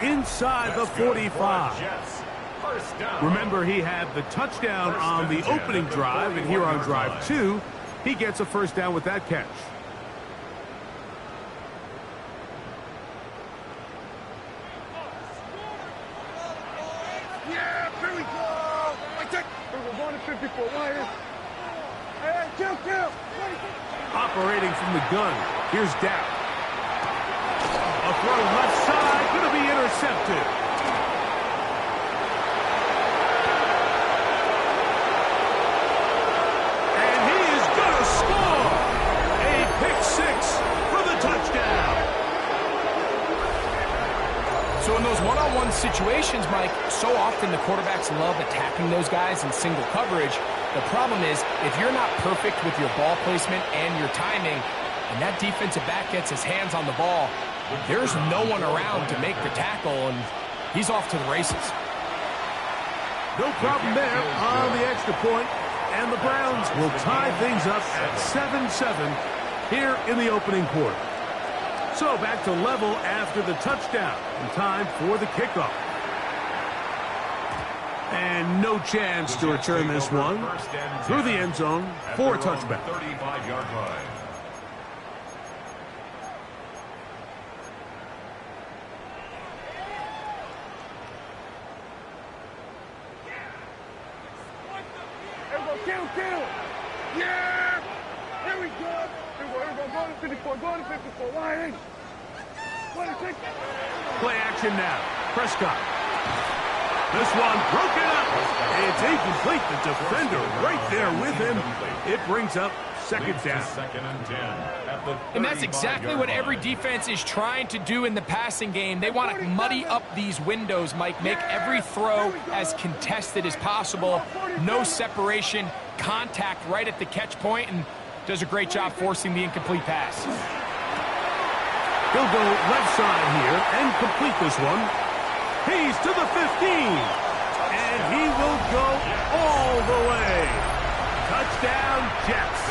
inside the 45. Remember, he had the touchdown on the opening drive, and here on drive 2, he gets a first down with that catch. Yeah, here we go. We're going to 54 wide. Hey, kill. Operating from the gun, here's Dak. A throw left side, going to be intercepted. And he is going to score. A pick six for the touchdown. So in those one-on-one situations, Mike, so often the quarterbacks love attacking those guys in single coverage. The problem is, if you're not perfect with your ball placement and your timing, and that defensive back gets his hands on the ball, there's no one around to make the tackle, and he's off to the races. No problem there on the extra point, and the Browns will tie things up at 7-7 here in the opening quarter. So back to level after the touchdown, and time for the kickoff. And no chance to return this one through the end zone for a touchback. 35-yard line. Kill. Yeah. Here we go. Go to 54. Go to 54. Wide. Play action now. Prescott. This one broken up. It's incomplete. The defender right there with him. It brings up second down. Second and 10. And that's exactly what every defense is trying to do in the passing game. They want to muddy up these windows, Mike, make every throw as contested as possible. No separation, contact right at the catch point, and does a great job forcing the incomplete pass. He'll go left side here and complete this one. He's to the 15, and he will go all the way. Touchdown, Jets.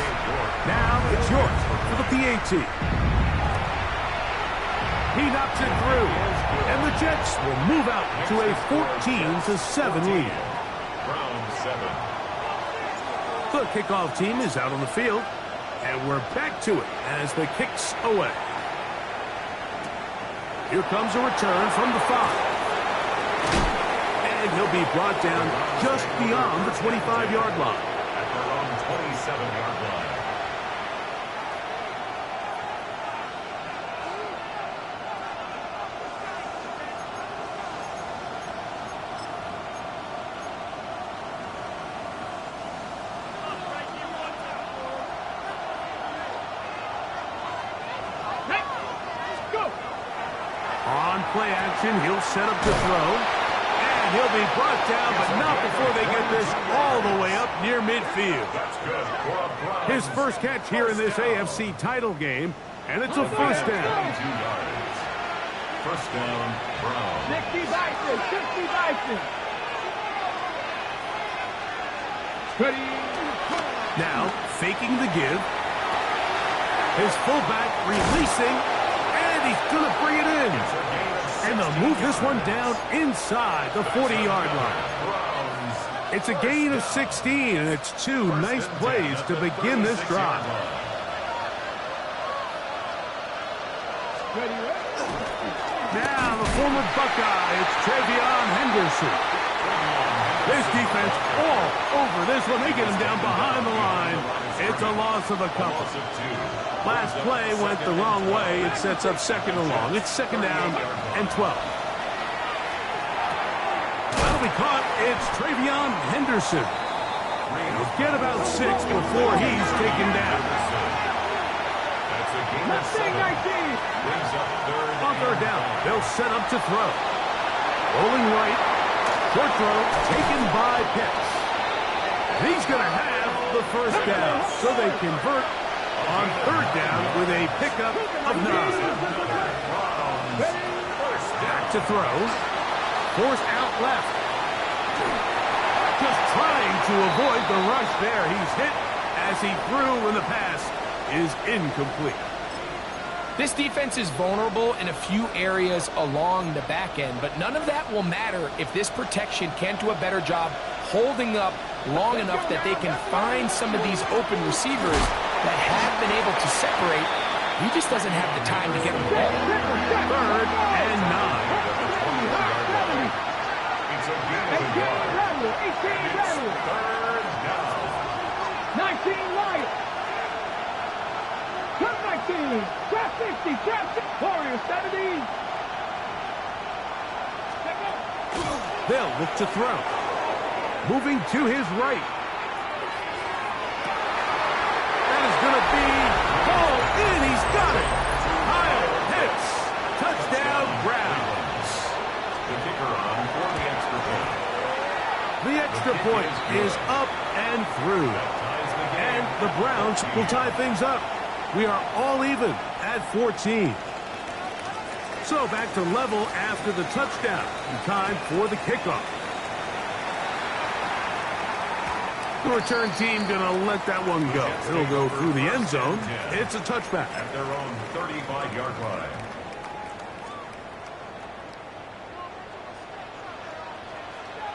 Now it's yours for the PAT. He knocks it through, and the Jets will move out to a 14-7 lead. Round 7. The kickoff team is out on the field, and we're back to it as the kick's away. Here comes a return from the 5. And he'll be brought down just beyond the 25-yard line. At their own 27-yard line. On play action, he'll set up to throw. And he'll be brought down, but not before they get this all the way up near midfield. That's good for a Browns. His first catch here in this AFC title game, and it's a first down. 22 yards. First down, Browns. 60 Dyson. Now, faking the give. His fullback releasing, and he's going to bring it in. And they'll move this one down inside the 40-yard line. It's a gain of 16, and it's two nice plays to begin this drive. Now, the former Buckeye, it's Travion Henderson. This defense all over this one. They get him down behind the line. It's a loss of a couple. Last play went the wrong way. It sets up second and long. It's second down and 12. That'll be caught. It's Travion Henderson. He'll get about 6 before he's taken down. On third down, they'll set up to throw. Rolling right. Short throw taken by Pitts. He's going to have the first down, so they convert on third down with a pickup of 9. Back to throw. Forced out left. Just trying to avoid the rush there. He's hit as he threw when the pass is incomplete. This defense is vulnerable in a few areas along the back end, but none of that will matter if this protection can't do a better job holding up long enough that they can find some of these open receivers that have been able to separate. He just doesn't have the time to get them the ball. 3rd and 9. It's a gain of a yard. It's 3rd down. 19 right. Cut 19. Trap 50. Trap 60. Warriors 70. They'll look to throw. Moving to his right. That is going to be ball in. He's got it. Kyle hits. Touchdown, Browns. The kicker on for the extra point. The extra point is up and through. Ties the game. And the Browns will tie things up. We are all even at 14. So back to level after the touchdown. And time for the kickoff. The return team going to let that one go. It'll go through the end zone. It's a touchback. At their own 35-yard line.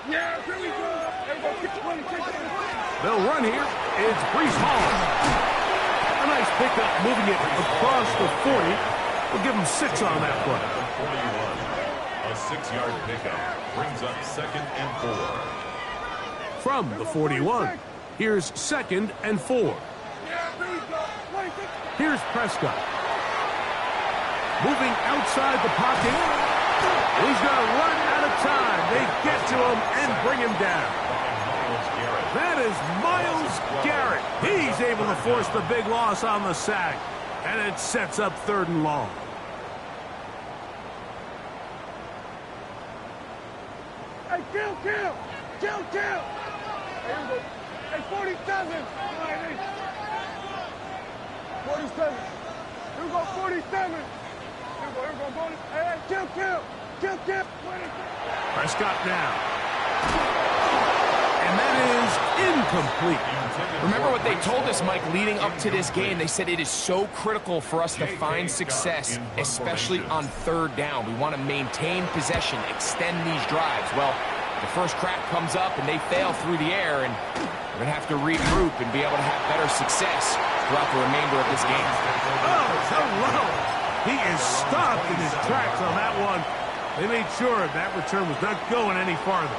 Yeah, here we go. They'll run here. It's Breece Hall. A nice pickup moving it across the 40. We'll give him 6 on that play. At the 41. A 6-yard pickup brings up 2nd and 4. From the 41, here's 2nd and 4. Here's Prescott. Moving outside the pocket. He's going to run out of time. They get to him and bring him down. That is Myles Garrett. He's able to force the big loss on the sack. And it sets up 3rd and long. Hey, kill. Hey, 47. 47. Here we go, 47. Here we go. Hey, kill. Prescott now. And that is incomplete. Remember what they told us, Mike, leading up to this game. They said it is so critical for us to find success, especially on 3rd down. We want to maintain possession, extend these drives. Well, the first crack comes up and they fail through the air, and we're going to have to regroup and be able to have better success throughout the remainder of this game. Oh, so low. He is stopped in his tracks on that one. They made sure that return was not going any farther.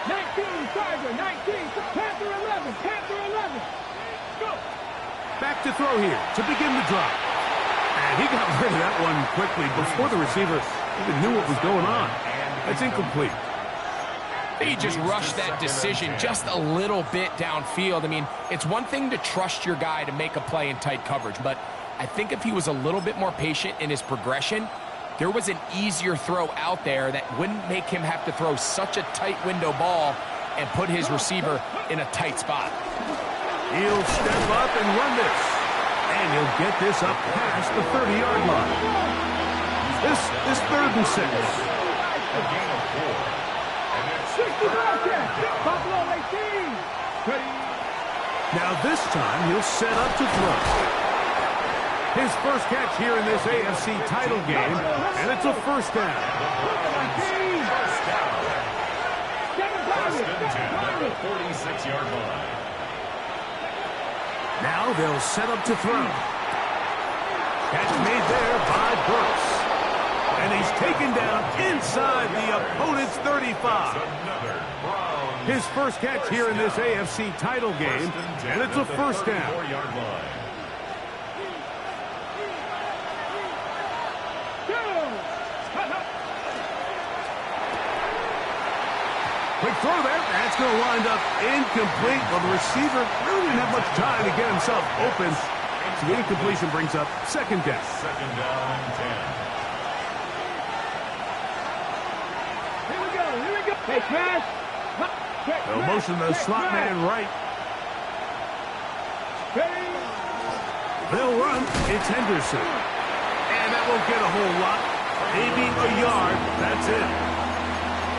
19, Tiger, 19, Panther 11, Panther 11. Go. Back to throw here to begin the drive. And he got rid of that one quickly before the receiver even knew what was going on. It's incomplete. He just rushed that decision just a little bit downfield. I mean, it's one thing to trust your guy to make a play in tight coverage, but I think if he was a little bit more patient in his progression, there was an easier throw out there that wouldn't make him have to throw such a tight window ball and put his receiver in a tight spot. He'll step up and run this. And he'll get this up past the 30-yard line. This is 3rd and 6. A gain of 4. 60 Buffalo 18. Now this time he'll set up to throw. His first catch here in this AFC title game, and it's a 1st down. First and 10 at the 46-yard line. Now they'll set up to throw. Catch made there by Burks. And he's taken down inside the opponent's 35. His first catch here in this AFC title game, and it's a 1st down. Quick throw there. That's going to wind up incomplete. Well, the receiver really didn't have much time to get himself open. So the incompletion brings up 2nd down. 2nd down and 10. Here we go. Hey, Crash. They'll motion the slot man right. They'll run. It's Henderson. And that won't get a whole lot. Maybe a yard. That's it.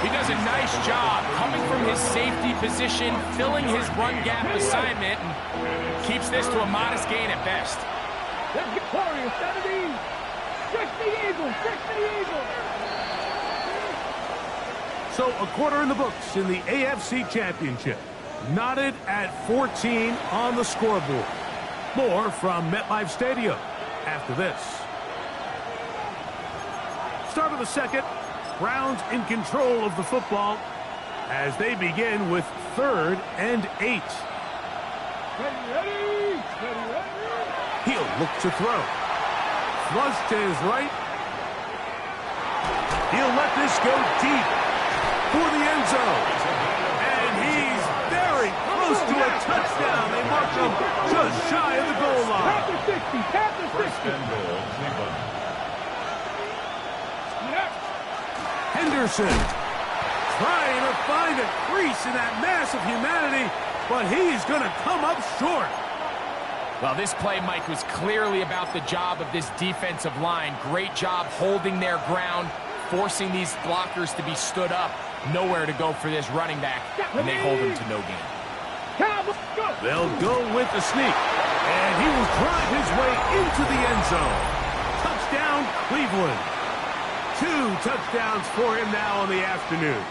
He does a nice job coming from his safety position, filling his run gap assignment, and keeps this to a modest gain at best. Let's get Warriors, 17. Fix the Eagles, fix the Eagles. So a quarter in the books in the AFC Championship. Knotted at 14 on the scoreboard. More from MetLife Stadium after this. Start of the second. Browns in control of the football as they begin with 3rd and 8. Ready. He'll look to throw. Flush to his right. He'll let this go deep for the end zone. And he's very close to a touchdown. They mark him just shy of the goal line. Tap the 60, tap the 60. First and goal, Cleveland. Henderson trying to find a crease in that mass of humanity, but he's going to come up short. Well, this play, Mike, was clearly about the job of this defensive line. Great job holding their ground, forcing these blockers to be stood up. Nowhere to go for this running back, and they hold him to no gain. They'll go with the sneak, and he will drive his way into the end zone. Touchdown, Cleveland. 2 touchdowns for him now on the afternoon.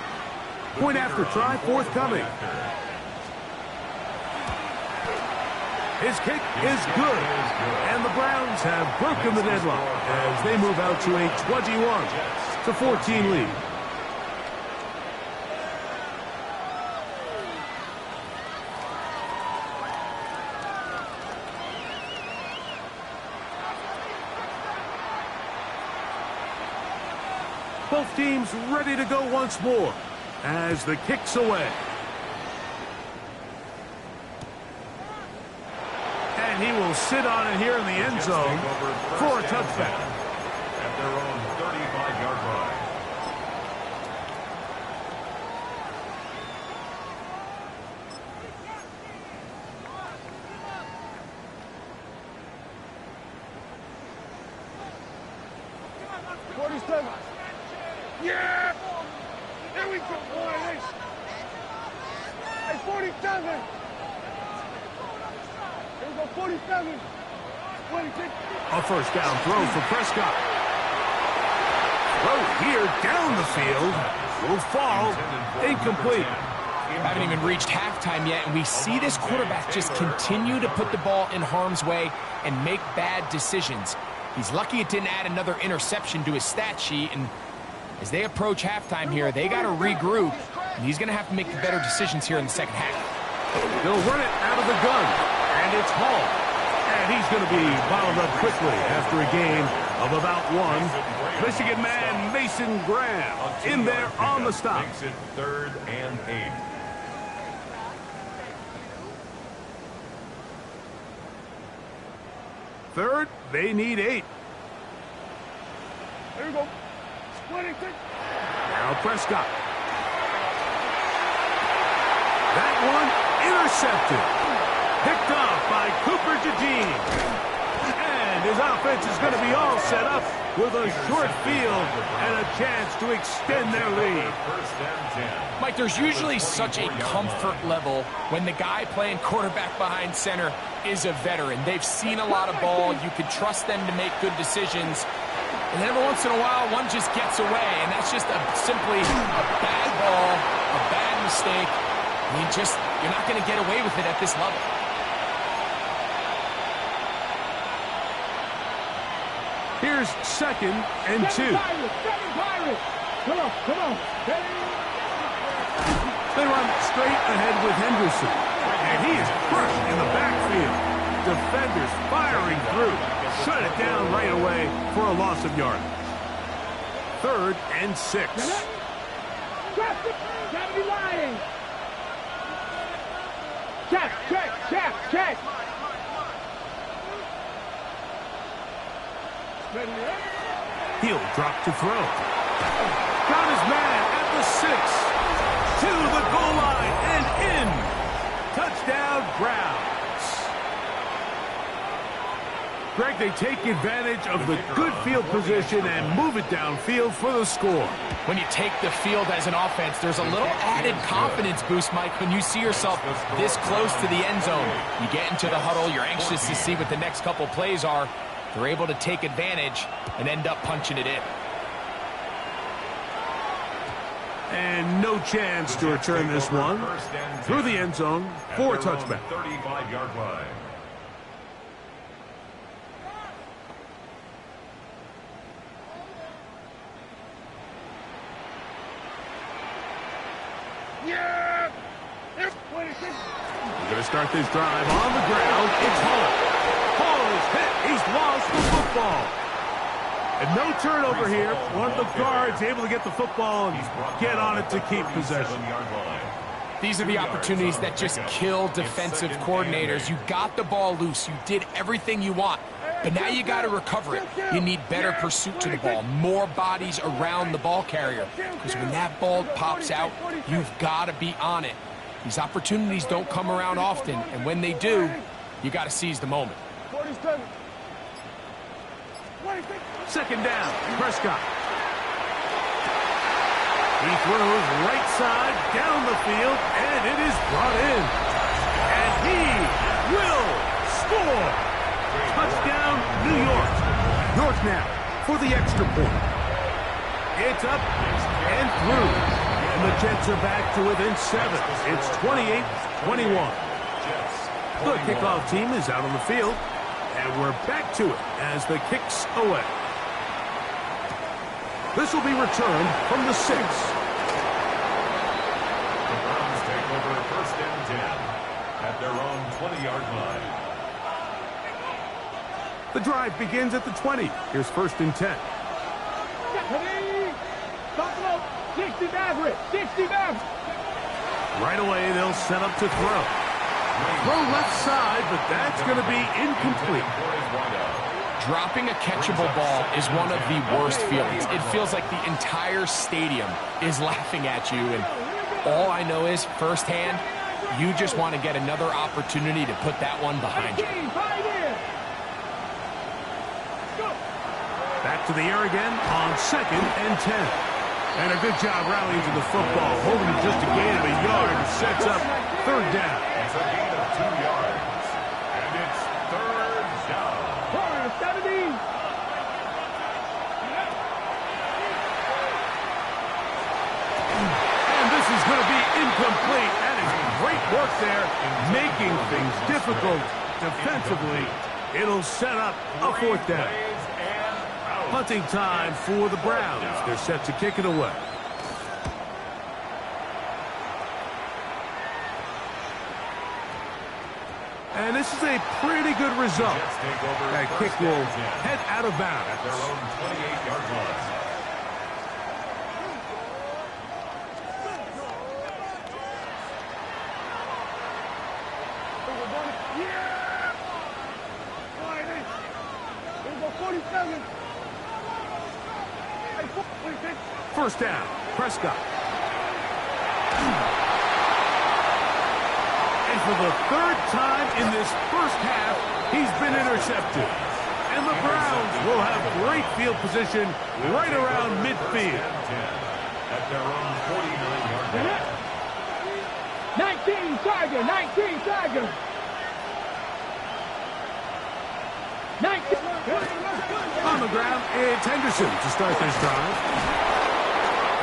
Point after try forthcoming. His kick is good, and the Browns have broken the deadlock as they move out to a 21-14 lead. Both teams ready to go once more as the kick's away. And he will sit on it here in the end zone for a touchback. At their own 35-yard line. Yeah! Here we go, boys! Hey, 47! Here we go, 47! 26! A first down throw for Prescott. Throw here down the field. Will fall. Incomplete. Haven't even reached halftime yet, and we see this quarterback just continue to put the ball in harm's way and make bad decisions. He's lucky it didn't add another interception to his stat sheet, and as they approach halftime here, they got to regroup, and he's going to have to make the better decisions here in the second half. They'll run it out of the gun, and it's Hall. And he's going to be bottled up quickly after a game of about 1. Michigan man Mason Graham in there on the stop. Makes it 3rd and 8. Third, they need 8. Here we go. 26. Now Prescott. That one intercepted. Picked off by Cooper DeJean. And his offense is going to be all set up with a short field and a chance to extend their lead. First and 10. Mike, there's usually such a comfort level when the guy playing quarterback behind center is a veteran. They've seen a lot of ball. You can trust them to make good decisions. And then every once in a while, one just gets away, and that's just simply a bad ball, a bad mistake. You're not going to get away with it at this level. Here's 2nd and 2. Come on. They run straight ahead with Henderson, and he is crushed in the backfield. Defenders firing through. Shut it down right away for a loss of yardage. 3rd and 6. Gotta be lying. Check. He'll drop to throw. Got his man at the 6. To the goal line and in. Touchdown, Browns. Greg, they take advantage of the good field position and move it downfield for the score. When you take the field as an offense, there's a little added confidence boost, Mike, when you see yourself this close to the end zone. You get into the huddle, you're anxious to see what the next couple plays are. They're able to take advantage and end up punching it in. And no chance to return this one through the end zone for a touchback. 35-yard line. Yeah! We're going to start this drive on the ground. It's Hall. Hall is hit. He's lost the football. And no turnover here. One of the guards able to get the football and get on it to keep possession. These are the opportunities that just kill defensive coordinators. You got the ball loose. You did everything you want. But now you got to recover it. You need better pursuit to the ball, more bodies around the ball carrier. Because when that ball pops out, you've got to be on it. These opportunities don't come around often, and when they do, you got to seize the moment. 47. Second down, Prescott. He throws right side down the field, and it is brought in. And he will score. Touchdown, New York. York now for the extra point. It's up and through. And the Jets are back to within 7. It's 28-21. The kickoff team is out on the field. And we're back to it as the kick's away. This will be returned from the 6. The Browns take over first and 10 at their own 20-yard line. The drive begins at the 20. Here's first and 10. 60 Maverick! 60 Maverick! Right away, they'll set up to throw. Throw left side, but that's going to be incomplete. Dropping a catchable ball is one of the worst feelings. It feels like the entire stadium is laughing at you, and all I know is, firsthand, you just want to get another opportunity to put that one behind you. Back to the air again on second and 10. And a good job rallying to the football, holding just a gain of a yard, and sets up third down. It's a gain of 2 yards, and it's third down. 70. And this is going to be incomplete. That is great work there, making things difficult defensively. It'll set up a fourth down. Punting time for the Browns. They're set to kick it away. And this is a pretty good result. That kick will head out of bounds. At their own 28-yard line. Yeah! 47. First down, Prescott. And for the third time in this first half, he's been intercepted. And the Browns will have great field position right around midfield. At their own 49-yard line. 19 Tiger, 19 Tiger. 19. On the ground, it's Henderson to start this drive.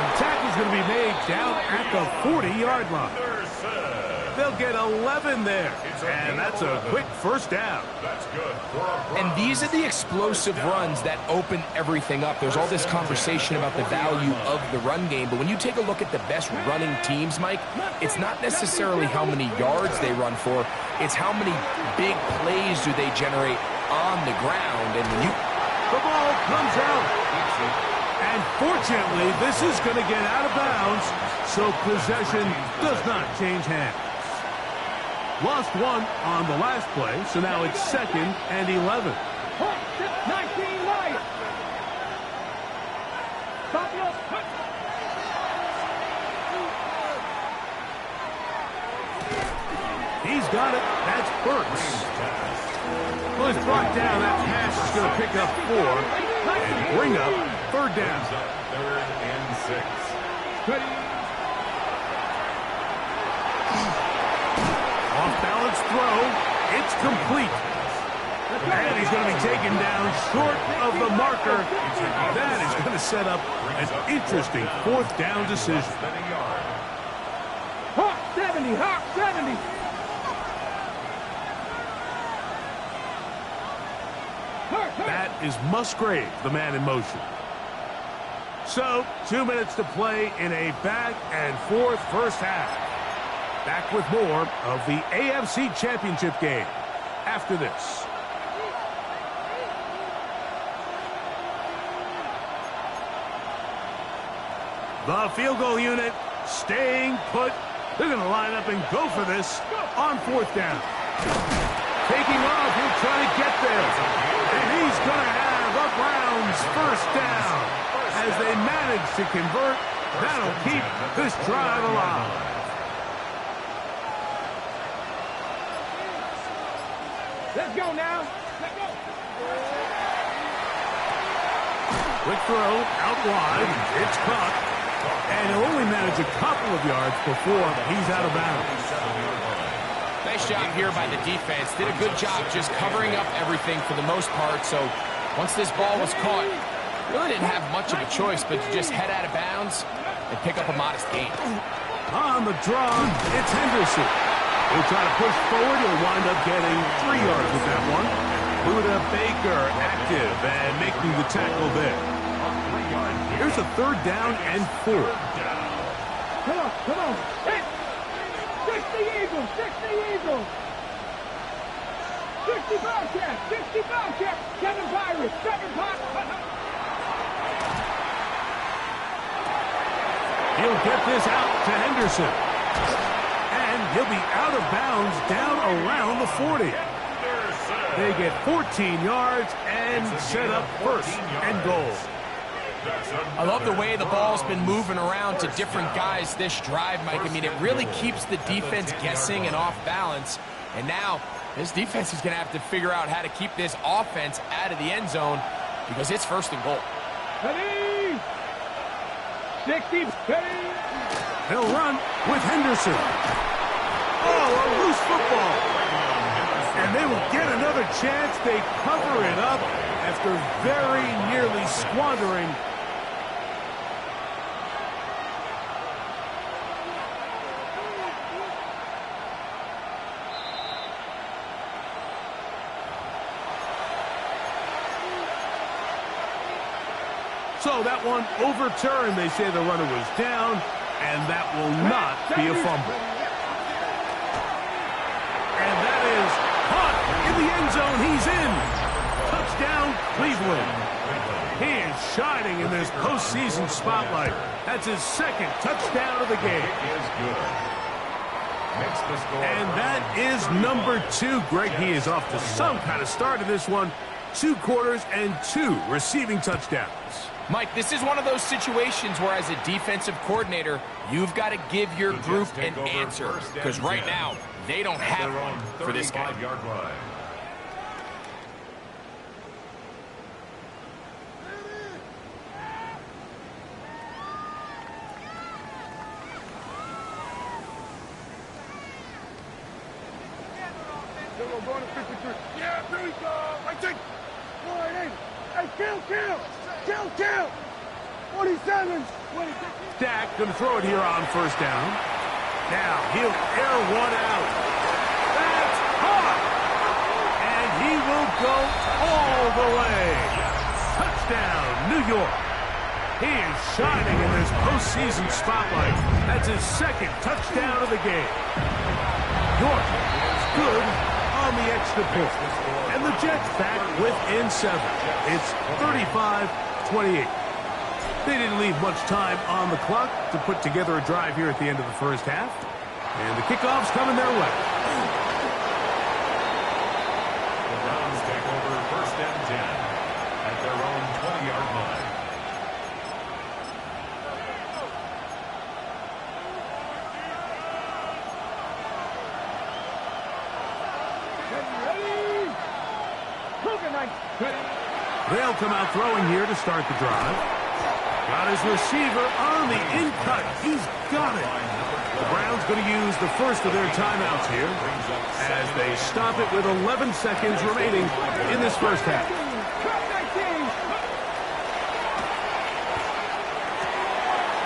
The tackle's going to be made down at the 40-yard line. They'll get 11 there, and that's a quick first down. That's good. And these are the explosive runs that open everything up. There's all this conversation about the value of the run game, but when you take a look at the best running teams, Mike, it's not necessarily how many yards they run for, it's how many big plays do they generate on the ground. And when you... The ball comes out. And fortunately, this is going to get out of bounds, so possession does not change hands. Lost one on the last play, so now it's second and 11. 19 Lions. He's got it. That's Burks. Well, he's brought down. That pass is going to pick up 4 and bring up third down. Third and 6. Off-balance throw. It's complete. And he's going to be taken down short of the marker. That is going to set up an interesting fourth down decision. Hawk 70, Hawk 70. That is Musgrave, the man in motion. So, 2 minutes to play in a back-and-forth first half. Back with more of the AFC Championship game after this. The field goal unit staying put. They're going to line up and go for this on fourth down. Taking off, he'll try to get there. And he's going to have a Browns first down. As they manage to convert, that'll keep this drive alive. Let's go now. Let's go. Quick throw out wide. It's caught. And he'll only manage a couple of yards before he's out of bounds. Nice job here by the defense. Did a good job just covering up everything for the most part. So once this ball was caught, really didn't have much of a choice but to just head out of bounds and pick up a modest gain. On the draw, it's Henderson. He'll try to push forward. He'll wind up getting 3 yards with that one. Buda Baker active and making the tackle there. Here's a third down and 4. Come on, come on. Hit. 60 Eagles, 60 Eagles. 60 Bobcats, 60 Bobcats. 7 Pirates, 7 Pirates. He'll get this out to Henderson. And he'll be out of bounds down around the 40. They get 14 yards and set up first and goal. I love the way the ball's been moving around to different guys this drive, Mike. I mean, it really keeps the defense guessing and off balance. And now this defense is going to have to figure out how to keep this offense out of the end zone because it's first and goal. Ready? 60, ready? He'll run with Henderson. Oh, a loose football. And they will get another chance. They cover it up after very nearly squandering. So that one overturned. They say the runner was down, and that will not be a fumble. And that is caught in the end zone. He's in. Touchdown, Cleveland. He is shining in this postseason spotlight. That's his second touchdown of the game. And that is number 2. Greg, he is off to some kind of start in this one. 2 quarters and 2 receiving touchdowns. Mike, this is one of those situations where as a defensive coordinator, you've got to give your group an answer. Because right now, they don't have one for this guy. We're going to 53. Yeah, there we go. I think. Hey, kill. 47. Dak going to throw it here on first down. Now he'll air one out. That's caught. And he will go all the way. Touchdown, New York. He is shining in this postseason spotlight. That's his second touchdown of the game. York is good on the extra point. And the Jets back within 7. It's 35-28. They didn't leave much time on the clock to put together a drive here at the end of the first half. And the kickoff's coming their way. The Browns take over first and 10 at their own 20-yard line. They'll come out throwing here to start the drive. Got his receiver on the in-cut. He's got it. The Browns going to use the first of their timeouts here as they stop it with 11 seconds remaining in this first half.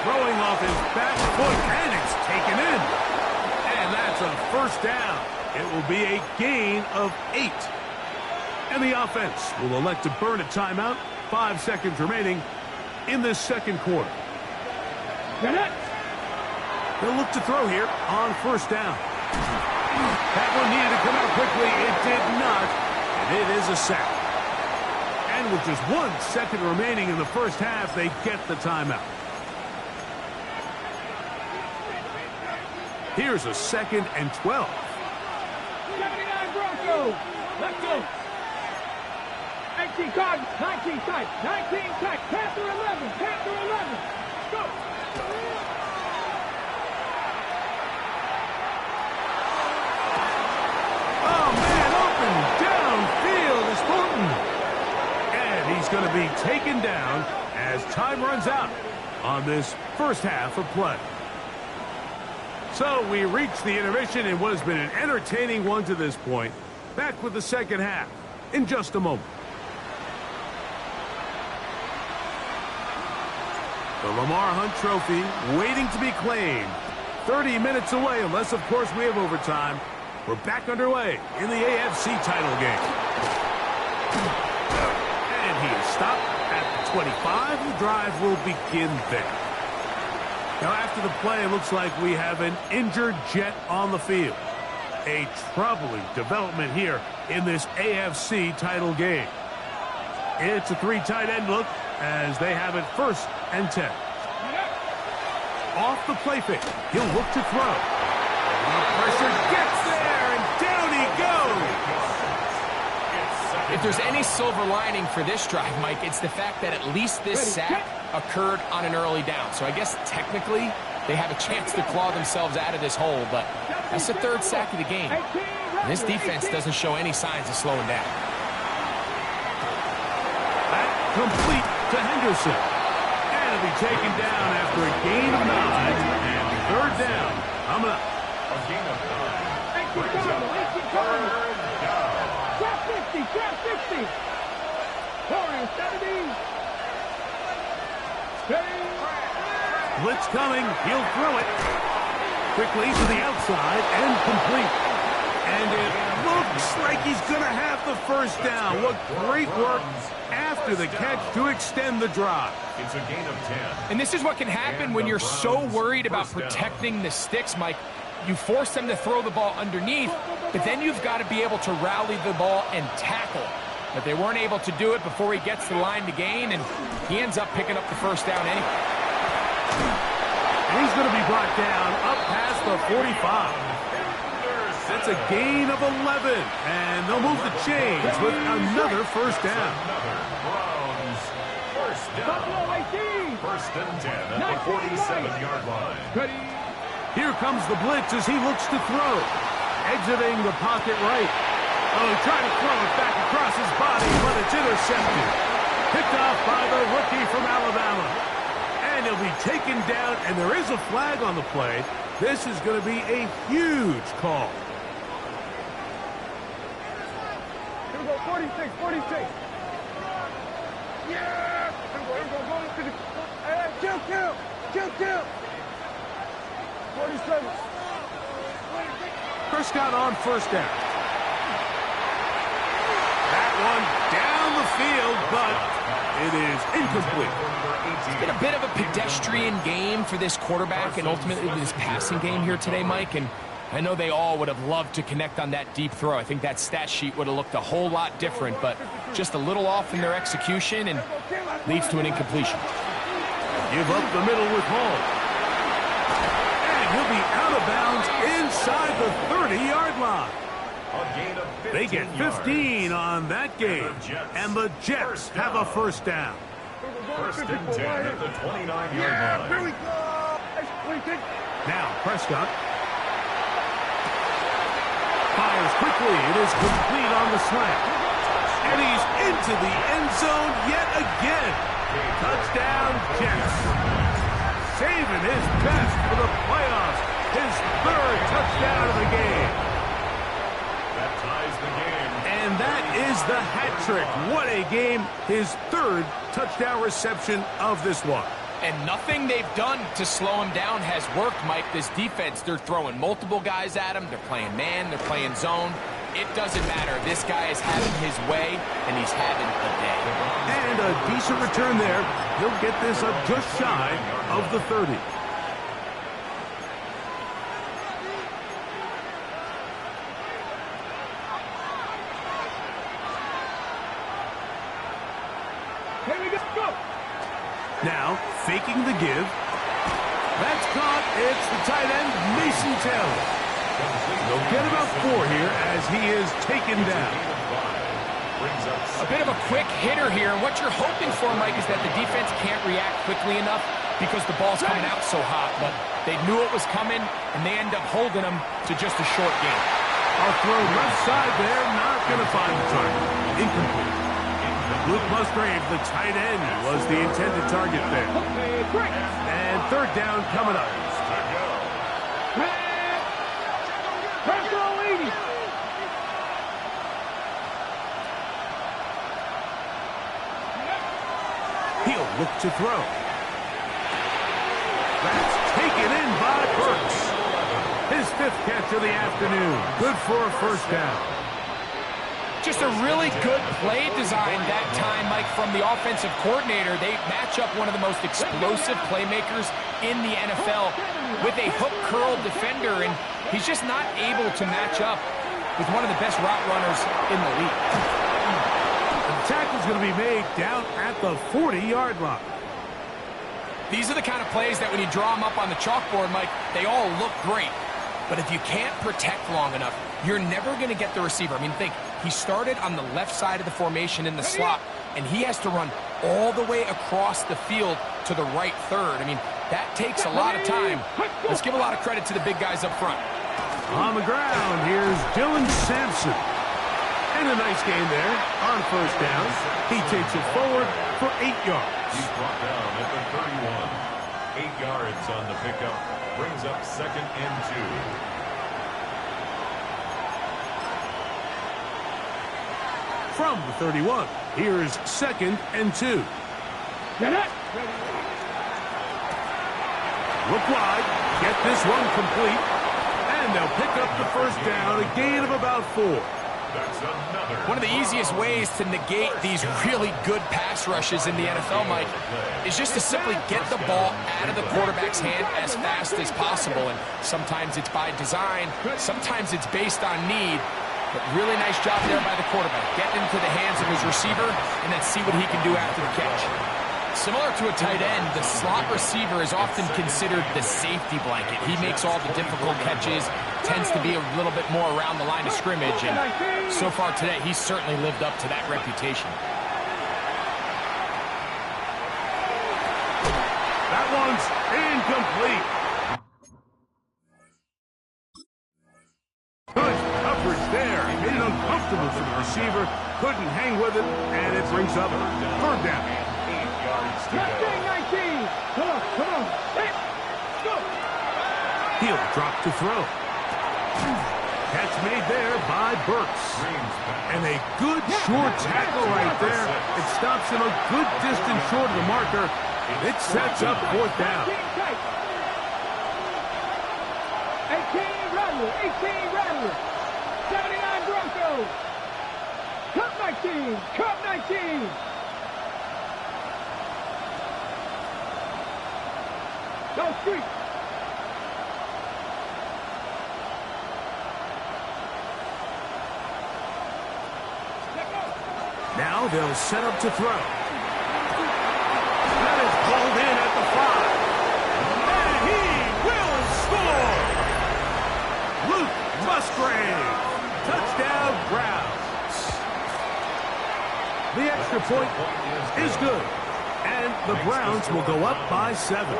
Throwing off his back foot, and it's taken in. And that's a first down. It will be a gain of 8. And the offense will elect to burn a timeout. 5 seconds remaining in this second quarter. They'll look to throw here on first down. That one needed to come out quickly. It did not, and it is a sack. And with just 1 second remaining in the first half, they get the timeout. Here's a 2nd and 12. 79 Broncos. Let's go. 18 Cardinals, 19 tight, 19 tight, Panther 11, Panther 11. Go. Oh, man, open downfield is Thornton. And he's going to be taken down as time runs out on this first half of play. So we reach the intermission in what has been an entertaining one to this point. Back with the second half in just a moment. The Lamar Hunt Trophy waiting to be claimed. 30 minutes away, unless, of course, we have overtime. We're back underway in the AFC title game. And he is stopped at the 25. The drive will begin there. Now, after the play, it looks like we have an injured Jet on the field. A troubling development here in this AFC title game. It's a 3 tight end look as they have it 1st and 10. Off the play fake. He'll look to throw. Pressure gets there, and down he goes. If there's any silver lining for this drive, Mike, it's the fact that at least this sack occurred on an early down. So I guess technically they have a chance to claw themselves out of this hole, but that's the 3rd sack of the game. And this defense doesn't show any signs of slowing down. That complete to Henderson. And it'll be taken down after a gain of 9 and 3rd down. Coming up. A gain of 9. 18 Cardinals. Drop 50, drop 50. Warriors 70. Blitz coming. He'll throw it. Quickly to the outside and complete. And it looks like he's going to have the first down. What great work after the catch to extend the drive. It's a gain of 10. And this is what can happen when you're so worried about protecting the sticks, Mike. You force them to throw the ball underneath, but then you've got to be able to rally the ball and tackle. But they weren't able to do it before he gets the line to gain, and he ends up picking up the first down anyway. And he's going to be brought down up past the 45. That's a gain of 11, and they'll move the chains with another first down. Browns. First down. 1st and 10 at the 47-yard line. Here comes the blitz as he looks to throw. Exiting the pocket right. Oh, he tried to throw it back across his body, but it's intercepted. Picked off by the rookie from Alabama. And he'll be taken down, and there is a flag on the play. This is going to be a huge call. Here we go, 46, 46. Yeah! Here we go to the... Hey, kill. 47. Prescott on first down. That one down the field, but it is incomplete. It's been a bit of a pedestrian game for this quarterback and ultimately this passing game here today, Mike. And I know they all would have loved to connect on that deep throw. I think that stat sheet would have looked a whole lot different, but just a little off in their execution and leads to an incompletion. Give up the middle with Hall. He'll be out of bounds inside the 30-yard line. They get 15 on that game, and the Jets have a first down. 1st and 10 at the 29-yard line. Here we go. Now Prescott fires quickly. It is complete on the slant. And he's into the end zone yet again. Touchdown, Jets. Saving his best for the playoffs. His third touchdown of the game. That ties the game. And that is the hat trick. What a game. His third touchdown reception of this one. And nothing they've done to slow him down has worked, Mike. This defense, they're throwing multiple guys at him. They're playing man. They're playing zone. It doesn't matter. This guy is having his way, and he's having a day. And a decent return there. He'll get this up just shy of the 30. Here we go. Now, faking the give. That's caught. It's the tight end, Mason Taylor. They'll get about 4 here as he is taken down. A bit of a quick hitter here. And what you're hoping for, Mike, is that the defense can't react quickly enough because the ball's coming out so hot. But they knew it was coming, and they end up holding them to just a short gain. Our throw left side there, not going to find the target. Incomplete. Luke Musgrave, the tight end, was the intended target there. And third down coming up. He'll look to throw. That's taken in by Burks. His 5th catch of the afternoon. Good for a first down. Just a really good play design that time, Mike, from the offensive coordinator. They match up one of the most explosive playmakers in the NFL with a hook curl defender, and he's just not able to match up with one of the best route runners in the league. The tackle's going to be made down at the 40-yard line. These are the kind of plays that when you draw them up on the chalkboard, Mike, they all look great. But if you can't protect long enough, you're never going to get the receiver. I mean, think, he started on the left side of the formation in the slot, and he has to run all the way across the field to the right third. I mean, that takes a lot of time. Let's give a lot of credit to the big guys up front. On the ground, here's Dylan Sampson. And a nice gain there on first down. He takes it forward for 8 yards. He's brought down at the 31. 8 yards on the pickup. Brings up 2nd and 2. From the 31, here's 2nd and 2. Look wide, get this one complete, and they'll pick up the first down, a gain of about 4. That's another. One of the easiest ways to negate these really good pass rushes in the NFL, Mike, is just to simply get the ball out of the quarterback's hand as fast as possible. And sometimes it's by design, sometimes it's based on need. But really nice job there by the quarterback. Get into the hands of his receiver and then see what he can do after the catch. Similar to a tight end, the slot receiver is often considered the safety blanket. He makes all the difficult catches, tends to be a little bit more around the line of scrimmage, and so far today, he's certainly lived up to that reputation. That one's incomplete. Good coverage there. Made it uncomfortable for the receiver. Couldn't hang with it, and it brings up third down. 8 yards to go. 19. Come on. Hey, go. He'll drop to throw. Catch made there by Burks. And a good short tackle right there. It stops him a good distance short of the marker. It sets up 4th down. 18 Rattler. 79 Broncos. Cup 19. Go street. Now they'll set up to throw. That is pulled in at the 5. And he will score! Luke Musgrave. Touchdown, Browns. The extra point is good. And the Browns will go up by 7. 42.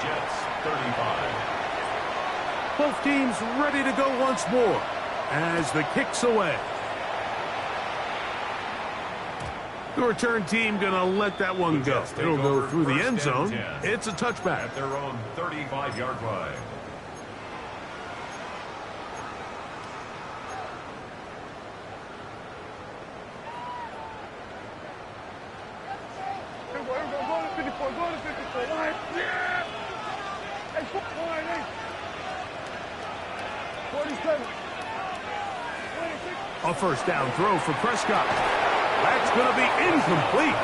Jets 35. Both teams ready to go once more as the kick's away. The return team going to let that one go. It'll go through the end zone. It's a touchback. At their own 35-yard line. Here we go. Go to 54. Go to 54. Line. Yeah! Hey, line, hey. 47. 26. A first down throw for Prescott. That's going to be incomplete.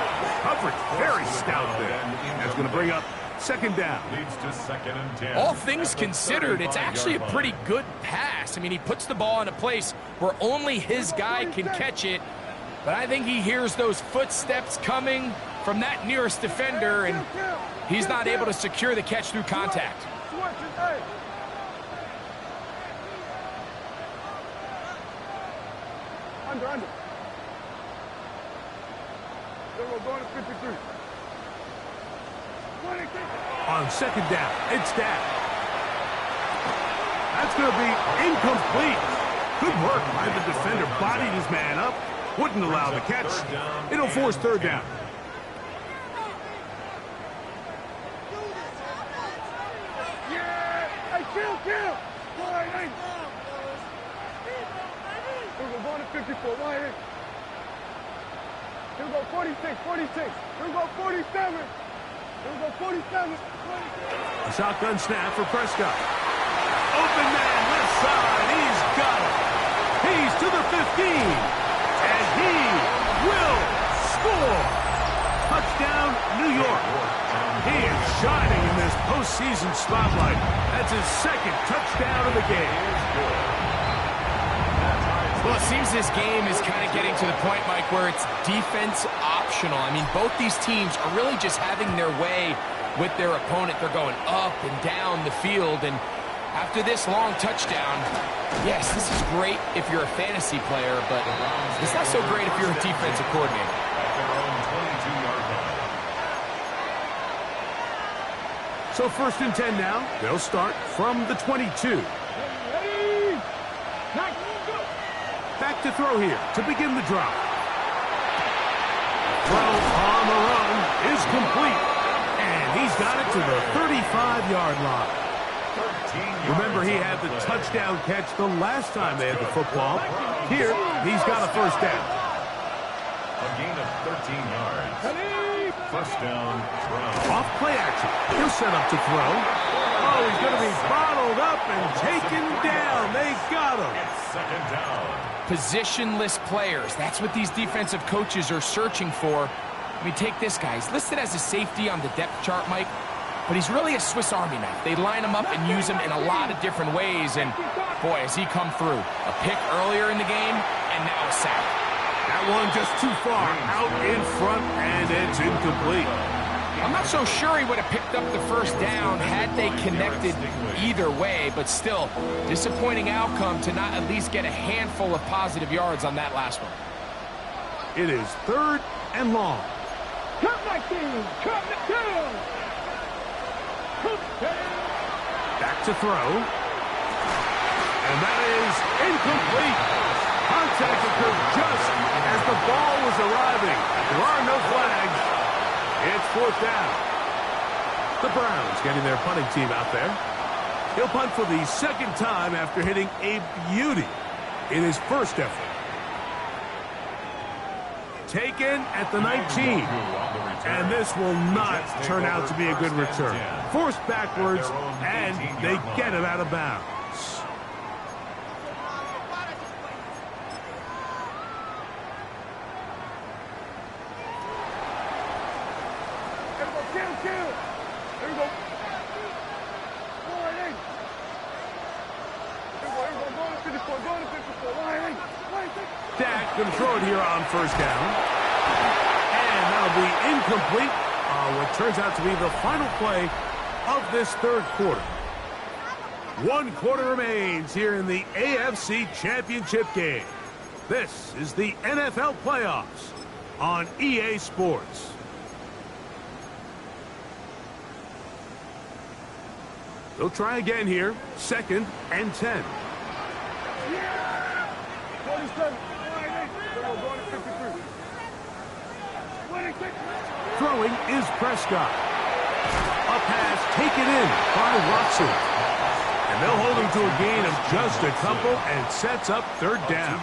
Coverage very stout there. That's going to bring up second down. Leads to 2nd and 10. All things considered, it's actually a pretty good pass. I mean, he puts the ball in a place where only his guy can catch it. But I think he hears those footsteps coming from that nearest defender, and he's not able to secure the catch through contact. Under. We're going to 53. On second down, it's down. That's going to be incomplete. Good work by the defender. Bodied his man up. Wouldn't allow the catch. It'll force third down. Yeah! Hey, kill! Line, hey. We're going to 54. Line, hey. Here we go, 46. Here we go, 47. Here we go, 47. A shotgun snap for Prescott. Open man, left side. He's got it. He's to the 15. And he will score. Touchdown, New York. He is shining in this postseason spotlight. That's his second touchdown of the game. Well, it seems this game is kind of getting to the point, Mike, where it's defense optional. I mean, both these teams are really just having their way with their opponent. They're going up and down the field, and after this long touchdown, yes, this is great if you're a fantasy player, but it's not so great if you're a defensive coordinator. At their own 22-yard line. So 1st and 10 now. They'll start from the 22. Back to throw here to begin the drive. Throw on the run is complete. And he's got it to the 35-yard line. Remember, he had the touchdown catch the last time they had the football. Here, he's got a first down. A gain of 13 yards. First down, throw. Off play action. He'll set up to throw. Oh, he's going to be bottled up and taken down. They got him. It's 2nd down. Positionless players. That's what these defensive coaches are searching for. I mean, take this guy. He's listed as a safety on the depth chart, Mike, but he's really a Swiss Army knife. They line him up and use him in a lot of different ways, and boy, has he come through. A pick earlier in the game, and now a sack. That one just too far out in front, and it's incomplete. I'm not so sure he would have picked up the first down had they connected either way, but still, disappointing outcome to not at least get a handful of positive yards on that last one. It is 3rd and long. Come back in! Come down! Back to throw. And that is incomplete. Contact occurred just as the ball was arriving. There are no flags. It's 4th down. The Browns getting their punting team out there. He'll punt for the 2nd time after hitting a beauty in his first effort. Taken at the 19. And this will not turn out to be a good return. Forced backwards, and they get it out of bounds. Kill! Here we go. Line, hey. Here we go. Go to 54. Go to 54. Line, hey. Line, hey. Dak going to throw it here on first down. And that'll be incomplete. What turns out to be the final play of this 3rd quarter. 1 quarter remains here in the AFC Championship game. This is the NFL playoffs on EA Sports. They'll try again here. 2nd and 10. Yeah! 47. Line, hey. We're going to 53. Throwing is Prescott. A pass taken in by Watson. And they'll hold him to a gain of just a couple and sets up third down.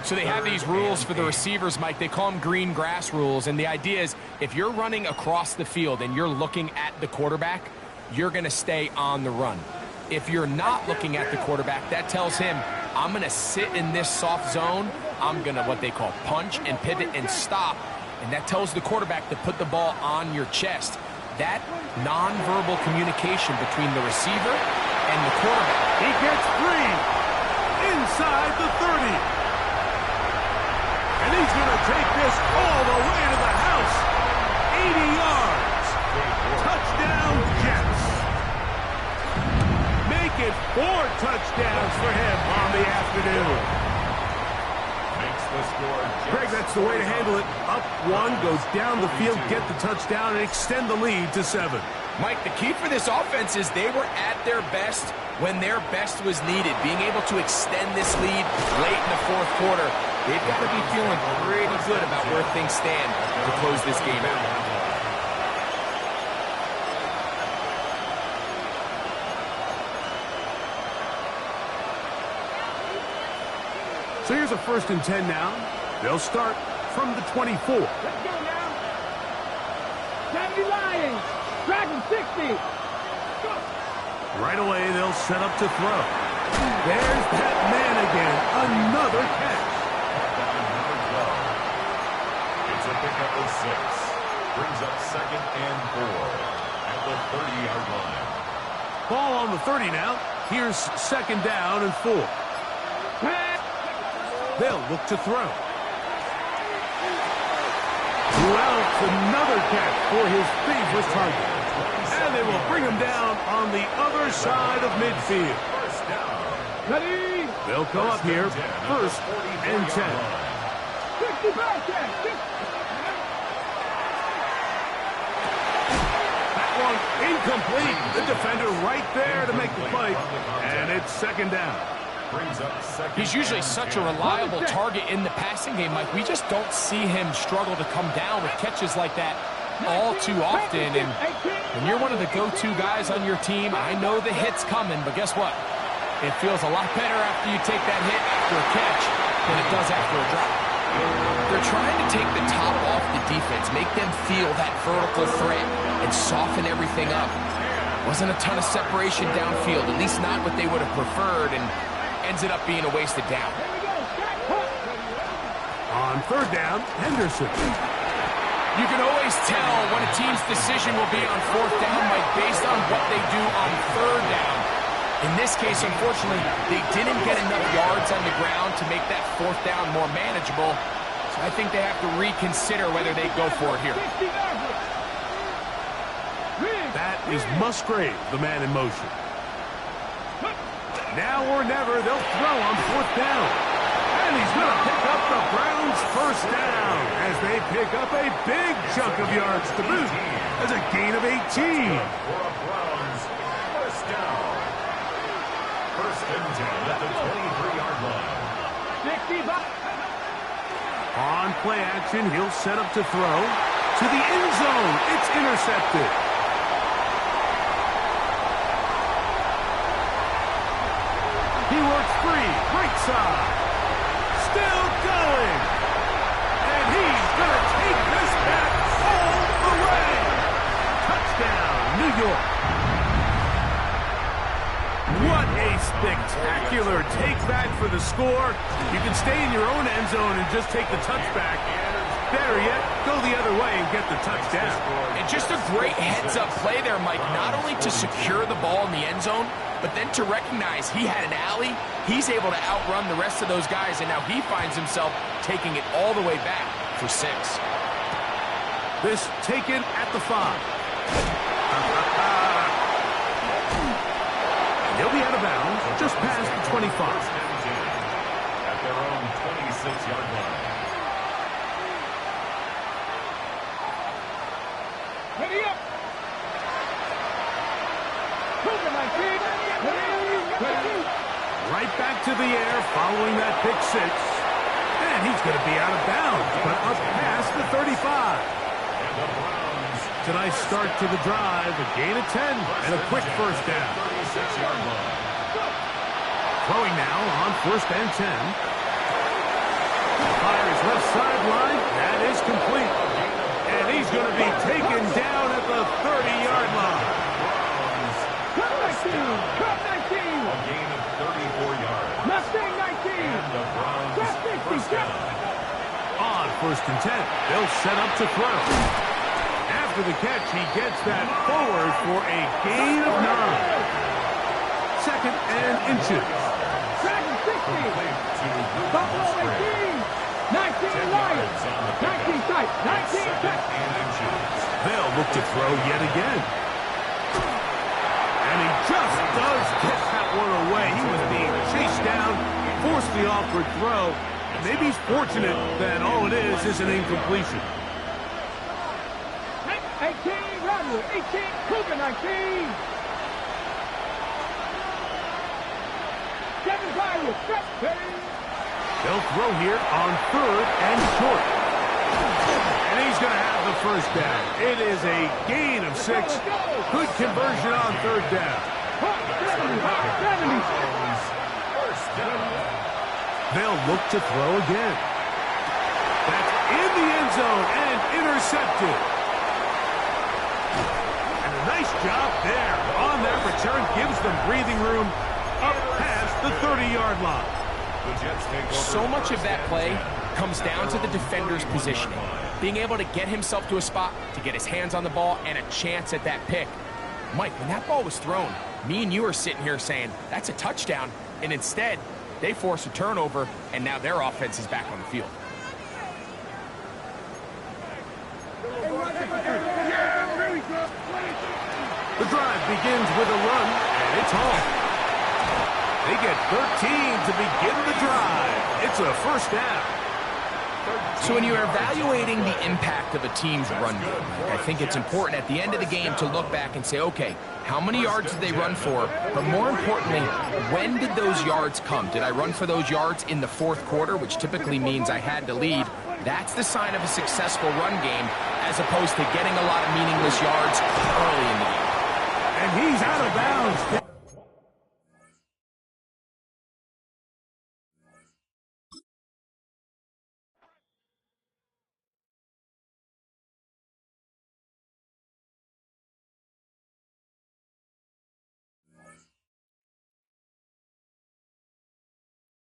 So they have these rules for the receivers, Mike. They call them green grass rules. And the idea is if you're running across the field and you're looking at the quarterback, you're going to stay on the run. If you're not looking at the quarterback, that tells him, I'm going to sit in this soft zone. I'm going to what they call punch and pivot and stop. And that tells the quarterback to put the ball on your chest. That nonverbal communication between the receiver and the quarterback. He gets free inside the 30. And he's going to take this all the way to the house. 80 yards. Touchdown, Jets. Make it 4 touchdowns for him on the afternoon. Greg, that's the way to handle it. Up 1, goes down the field, get the touchdown, and extend the lead to 7. Mike, the key for this offense is they were at their best when their best was needed. Being able to extend this lead late in the fourth quarter, they've got to be feeling pretty good about where things stand to close this game out. So here's a 1st and 10 now. They'll start from the 24. Let's go now. 70 Lions. Dragon 60. Right away, they'll set up to throw. There's that man again. Another catch. It's a pickup of 6. Brings up 2nd and 4 at the 30-yard line. Ball on the 30 now. Here's 2nd down and 4. They'll look to throw. Welch, another catch for his favorite target. And they will bring him down on the other side of midfield. First down. Ready. They'll come up here, 1st and 10. 65 catch. That one incomplete. The defender right there to make the play. And it's 2nd down. He's usually such a reliable target in the passing game, Mike. We just don't see him struggle to come down with catches like that all too often. And when you're one of the go-to guys on your team, I know the hit's coming, but guess what? It feels a lot better after you take that hit after a catch than it does after a drop. They're trying to take the top off the defense, make them feel that vertical threat, and soften everything up. Wasn't a ton of separation downfield, at least not what they would have preferred, and ends it up being a wasted down. On 3rd down, Henderson. You can always tell when a team's decision will be on 4th down, Mike, based on what they do on 3rd down. In this case, unfortunately, they didn't get enough yards on the ground to make that 4th down more manageable. So I think they have to reconsider whether they go for it here. That is Musgrave, the man in motion. Now or never, they'll throw on 4th down. And he's going to pick up the Browns' 1st down as they pick up a big chunk of yards to boot. As a gain of 18. For a Browns 1st down. 1st and 10 at the 23-yard line. 65. On play action, he'll set up to throw. To the end zone. It's intercepted. He works free, right side. Still going. And he's going to take this back all the way. Touchdown, New York. What a spectacular take back for the score. You can stay in your own end zone and just take the touchback. Better yet, go the other way and get the touchdown. And just a great heads-up play there, Mike, not only to secure the ball in the end zone, but then to recognize he had an alley, he's able to outrun the rest of those guys, and now he finds himself taking it all the way back for 6. This taken at the 5. He'll be out of bounds just past the 25. At their own 26-yard line. Ready up. Right back to the air following that pick 6. And And he's going to be out of bounds, but up past the 35. And the Browns. It's a nice start to the drive, a gain of 10, and a quick first down. 36-yard line. Throwing now on 1st and 10. Fires left sideline. That is complete. And he's going to be taken down at the 30-yard line. Browns. Cut 19. Cut 19. A gain of 34 yards. Mustang 19. And the Browns Cut 50. first Cut. down. On 1st and 10, they'll set up to throw. After the catch, he gets that forward for a gain of 9. 2nd and inches. Dragon 60. Complete to Ruben Buffalo Sprague. 18. 19 Lions. 19 tight. 19 tight. 2nd and inches. They'll look to throw yet again. And he just does get that one away. He was being chased down, forced the awkward throw. Maybe he's fortunate that all it is an incompletion. 18 Rodney. 18 Cougar 19. 7 Byron. Cut. They'll throw here on 3rd and short. And he's going to have the first down. It is a gain of 6. Good conversion on 3rd down. 70. Browns first down. They'll look to throw again. That's in the end zone and intercepted. And a nice job there on that return. Gives them breathing room up past the 30-yard line. The Jets take over. So much of that first play and 10. comes down to the defender's positioning. Being able to get himself to a spot, to get his hands on the ball, and a chance at that pick. Mike, when that ball was thrown, me and you are sitting here saying, that's a touchdown. And instead, they force a turnover, and now their offense is back on the field. The drive begins with a run, and it's home. They get 13 to begin the drive. It's a first down. So when you're evaluating the impact of a team's run game, I think it's important at the end of the game to look back and say, okay, how many yards did they run for? But more importantly, when did those yards come? Did I run for those yards in the 4th quarter, which typically means I had to lead? That's the sign of a successful run game, as opposed to getting a lot of meaningless yards early in the game. And he's out of bounds